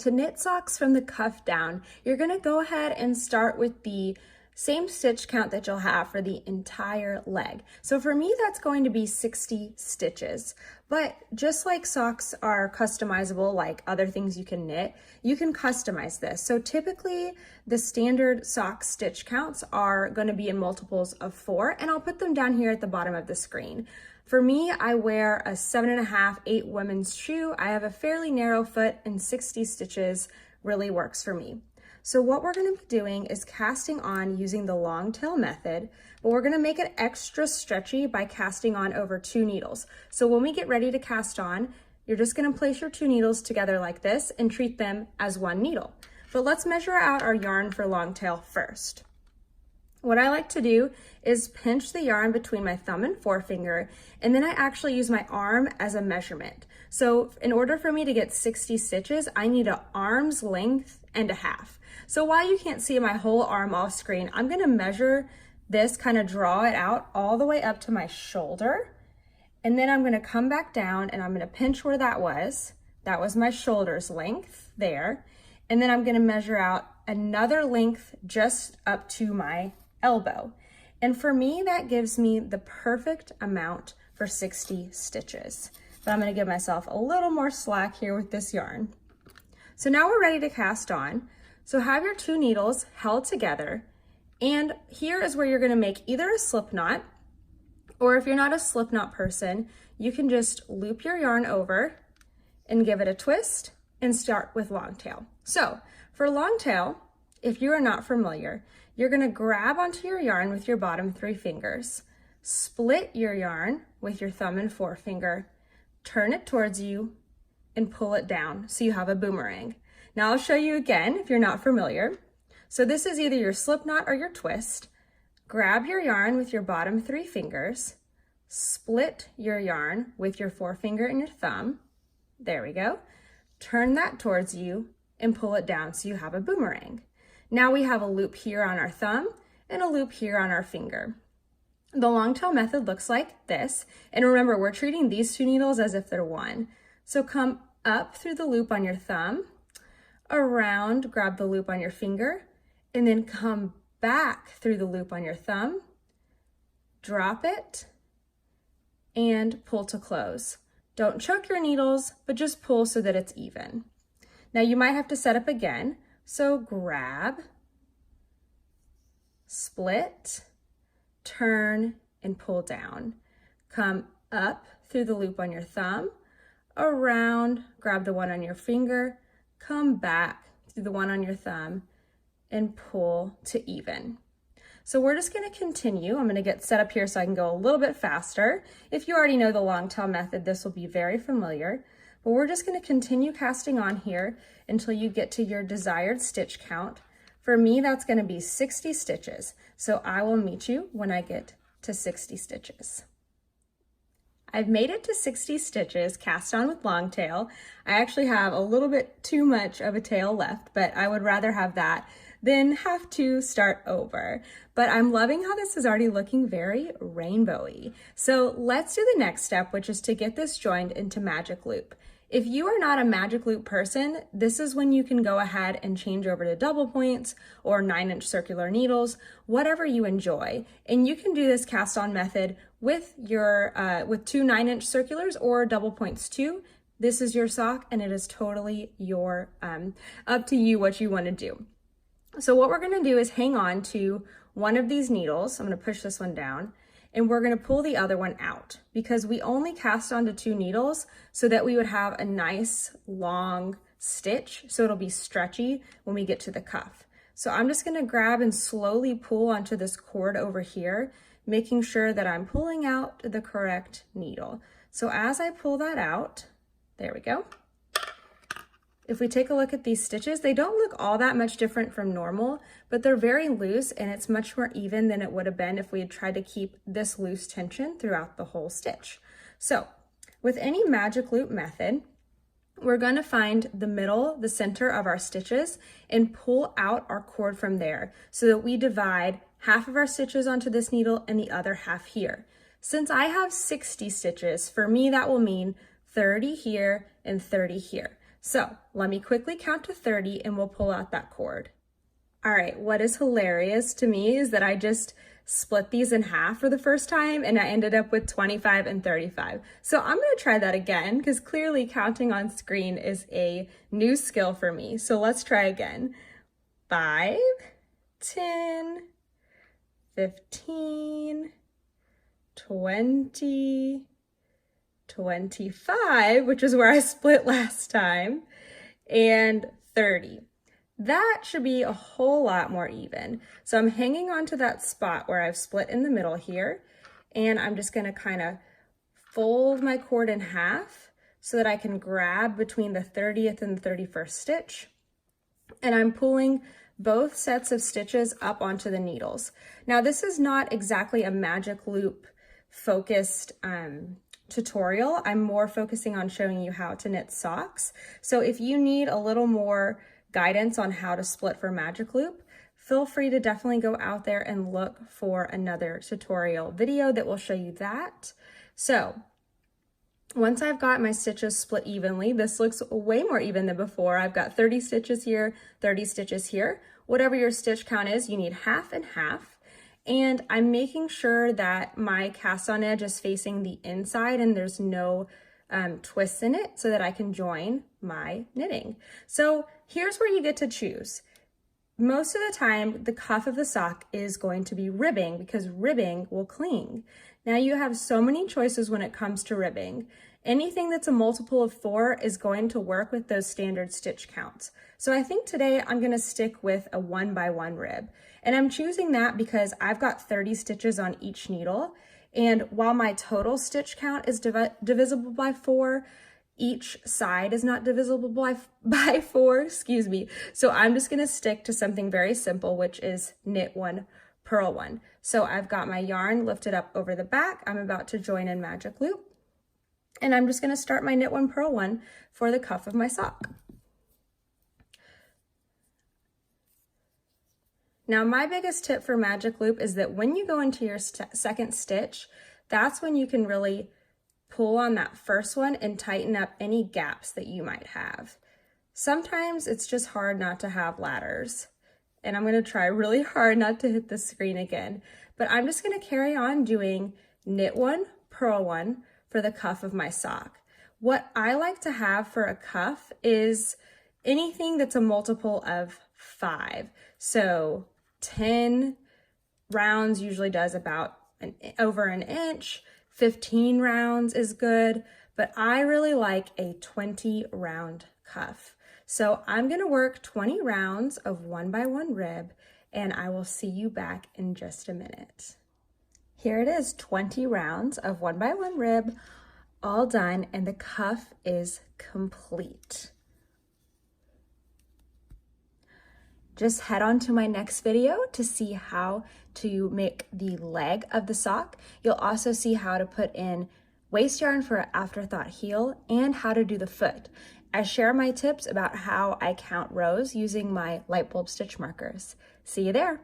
To knit socks from the cuff down, you're gonna go ahead and start with the same stitch count that you'll have for the entire leg. So for me, that's going to be 60 stitches. But just like socks are customizable, like other things you can knit, you can customize this. So typically the standard sock stitch counts are gonna be in multiples of 4, and I'll put them down here at the bottom of the screen. For me, I wear a 7.5, 8 women's shoe. I have a fairly narrow foot, and 60 stitches really works for me. So what we're gonna be doing is casting on using the Longtail method, but we're gonna make it extra stretchy by casting on over 2 needles. So when we get ready to cast on, you're just gonna place your 2 needles together like this and treat them as 1 needle. But let's measure out our yarn for Longtail first. What I like to do is pinch the yarn between my thumb and forefinger, and then I actually use my arm as a measurement. So in order for me to get 60 stitches, I need an arm's length and a half. So while you can't see my whole arm off screen, I'm gonna measure this, kind of draw it out all the way up to my shoulder. And then I'm gonna come back down and I'm gonna pinch where that was. That was my shoulder's length there. And then I'm gonna measure out another length just up to my elbow. And for me, that gives me the perfect amount for 60 stitches. But I'm gonna give myself a little more slack here with this yarn. So now we're ready to cast on. So have your 2 needles held together, and here is where you're gonna make either a slip knot, or if you're not a slip knot person, you can just loop your yarn over and give it a twist and start with Longtail. So for Longtail, if you are not familiar, you're gonna grab onto your yarn with your bottom 3 fingers, split your yarn with your thumb and forefinger, turn it towards you, and pull it down so you have a boomerang. Now I'll show you again if you're not familiar. So this is either your slip knot or your twist. Grab your yarn with your bottom 3 fingers, split your yarn with your forefinger and your thumb. There we go. Turn that towards you and pull it down so you have a boomerang. Now we have a loop here on our thumb and a loop here on our finger. The Longtail method looks like this. And remember, we're treating these 2 needles as if they're 1. So come up through the loop on your thumb, around, grab the loop on your finger, and then come back through the loop on your thumb, drop it, and pull to close. Don't choke your needles, but just pull so that it's even. Now you might have to set up again. So grab, split, turn, and pull down. Come up through the loop on your thumb, around, grab the one on your finger, come back through the one on your thumb, and pull to even. So we're just gonna continue. I'm gonna get set up here so I can go a little bit faster. If you already know the Longtail method, this will be very familiar, but we're just gonna continue casting on here until you get to your desired stitch count. For me, that's gonna be 60 stitches. So I will meet you when I get to 60 stitches. I've made it to 60 stitches cast on with Longtail. I actually have a little bit too much of a tail left, but I would rather have that than have to start over. But I'm loving how this is already looking very rainbowy. So let's do the next step, which is to get this joined into magic loop. If you are not a magic loop person, this is when you can go ahead and change over to double points or 9-inch circular needles, whatever you enjoy. And you can do this cast on method with your with 2 9-inch circulars or double points too. This is your sock, and it is totally your up to you what you want to do. So what we're going to do is hang on to one of these needles. I'm going to push this one down, and we're going to pull the other one out because we only cast onto 2 needles so that we would have a nice long stitch, so it'll be stretchy when we get to the cuff. So I'm just going to grab and slowly pull onto this cord over here, making sure that I'm pulling out the correct needle. So as I pull that out, there we go. If we take a look at these stitches, they don't look all that much different from normal, but they're very loose, and it's much more even than it would have been if we had tried to keep this loose tension throughout the whole stitch. So with any magic loop method, we're going to find the middle, the center of our stitches, and pull out our cord from there so that we divide half of our stitches onto this needle and the other half here. Since I have 60 stitches, for me that will mean 30 here and 30 here. So let me quickly count to 30 and we'll pull out that cord. All right, what is hilarious to me is that I just split these in half for the first time and I ended up with 25 and 35. So I'm gonna try that again because clearly counting on screen is a new skill for me. So let's try again. 5, 10, 15, 20, 25, which is where I split last time, and 30. That should be a whole lot more even. So I'm hanging on to that spot where I've split in the middle here, and I'm just gonna kind of fold my cord in half so that I can grab between the 30th and the 31st stitch. And I'm pulling both sets of stitches up onto the needles. Now this is not exactly a magic loop focused tutorial. I'm more focusing on showing you how to knit socks. So if you need a little more guidance on how to split for magic loop, feel free to definitely go out there and look for another tutorial video that will show you that. So once I've got my stitches split evenly, this looks way more even than before. I've got 30 stitches here, 30 stitches here. Whatever your stitch count is, you need half and half. And I'm making sure that my cast on edge is facing the inside and there's no twists in it so that I can join my knitting. So here's where you get to choose. Most of the time, the cuff of the sock is going to be ribbing because ribbing will cling. Now you have so many choices when it comes to ribbing. Anything that's a multiple of 4 is going to work with those standard stitch counts. So I think today I'm gonna stick with a 1x1 rib. And I'm choosing that because I've got 30 stitches on each needle. And while my total stitch count is divisible by 4, each side is not divisible by 4, excuse me. So I'm just gonna stick to something very simple, which is knit 1, purl 1. So I've got my yarn lifted up over the back. I'm about to join in magic loop. And I'm just gonna start my knit 1, purl 1 for the cuff of my sock. Now my biggest tip for magic loop is that when you go into your second stitch, that's when you can really pull on that first one and tighten up any gaps that you might have. Sometimes it's just hard not to have ladders. And I'm gonna try really hard not to hit the screen again, but I'm just gonna carry on doing knit 1, purl 1 for the cuff of my sock. What I like to have for a cuff is anything that's a multiple of 5. So 10 rounds usually does about over an inch. 15 rounds is good, but I really like a 20 round cuff. So I'm gonna work 20 rounds of 1x1 rib and I will see you back in just a minute. Here it is, 20 rounds of 1x1 rib, all done, and the cuff is complete. Just head on to my next video to see how to make the leg of the sock. You'll also see how to put in waste yarn for an afterthought heel and how to do the foot. I share my tips about how I count rows using my light bulb stitch markers. See you there.